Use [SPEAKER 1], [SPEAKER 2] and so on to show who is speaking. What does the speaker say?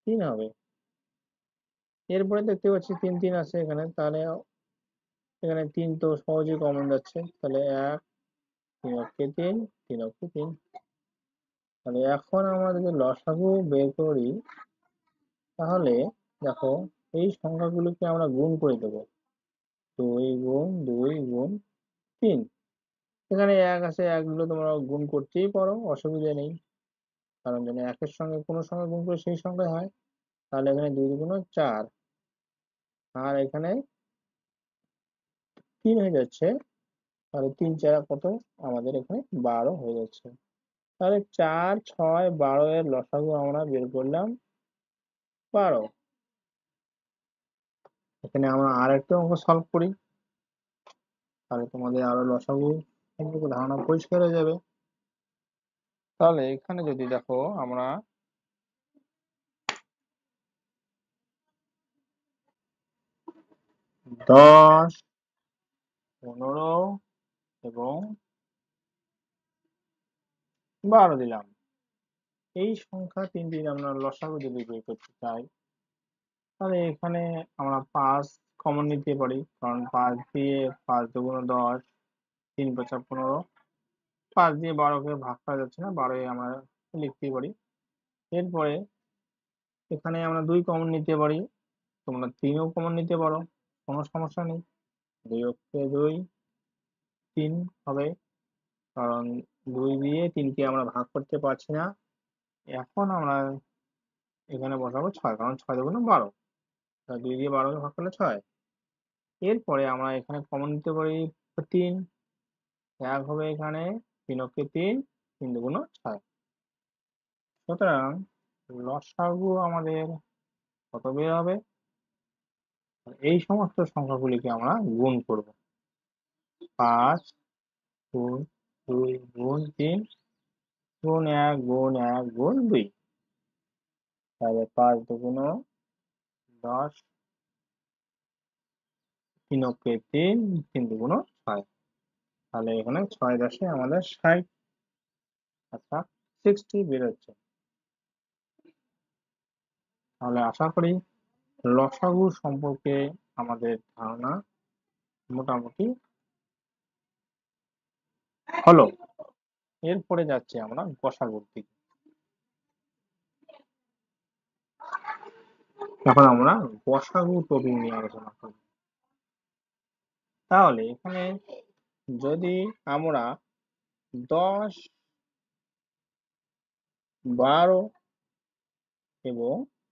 [SPEAKER 1] 3 হবে। এরপরে দেখতে পাচ্ছি 3 3 আছে এখানে, তাহলে এখানে 3 তো সহজেই কমন যাচ্ছে, তাহলে 1 3 অক্ষে 3 3 অক্ষে 3। তাহলে এখন আমরা যদি লসাগু বের করি, তাহলে দেখো এই সংখ্যাগুলোকে আমরা গুণ করে দেবো। 2 গুণ 2 গুণ 3। এখানে 1 আছে, 1 গুলো তোমরা গুণ করতেই পারো, অসুবিধা নেই, কারণ জানি 1-এর সঙ্গে কোনো সংখ্যা গুণ করে সেই সংখ্যাই হয়। তাহলে এখানে 2 গুণ 4, আর এখানে 3 হয়ে যাচ্ছে। তাহলে 3 4 কত, আমাদের এখানে 12 হয়ে যাচ্ছে। তাহলে 4 6 12 এর লসাগু আমরা বের করলাম 12। এখানে আমরা আর একটা অঙ্ক সলভ করি, তাহলে তোমাদের আরো লসাগু সম্পর্কে ধারণা পরিষ্কার হয়ে যাবে। তাহলে এখানে যদি দেখো আমরা 10 15 এবং 12 দিলাম, এই সংখ্যা তিনটি আমরা লসাগু যদি বের করতে চাই, তাহলে এখানে আমরা 5 কমন নিতে পারি, কারণ 5 দিয়ে 5 দুগুণ 10, 3 5 15, 5 দিয়ে 12কে ভাগ করা যাচ্ছে না, 12 আমরা লিখতেই পারি। এরপরে এখানে আমরা 2 কমন নিতে পারি, তোমরা 3ও কমন নিতে পারো, কোনো সমস্যা নেই। 2 অক্ষে 2 3 হবে, কারণ 2 দিয়ে 3কে আমরা ভাগ করতে পারছি না। এখন আমরা এখানে বসাবো 6, কারণ 6 দুগুণ 12, 2 দিয়ে 12কে ভাগ করলে 6। এরপরে আমরা এখানে কমন নিতে পারি 3, 1 হবে এখানে, 3 অক্ষে 3 3 দুগুণ 6। সুতরাং লসাগু আমাদের কত বের হবে? এই সমস্ত সংখ্যাগুলিকে আমরা গুণ করব। 5 গুণ 2 গুণ 3 গুণ 1 গুণ 1 গুণ 2, তাহলে 5 দুগুণ 10, 3 অক্ষে 3 3 দুগুণ 6। তাহলে এখানে 6 10 আমাদের 60, অর্থাৎ 60 বের হচ্ছে। তাহলে আশা করি লসাগু সম্পর্কে আমাদের ধারণা মোটামুটি হলো। এরপরে যাচ্ছি আমরা গসাগুর দিকে। এখন আমরা গসাগু টপিক নিয়ে আলোচনা করব। তাহলে এখানে যদি আমরা 10 12 এবং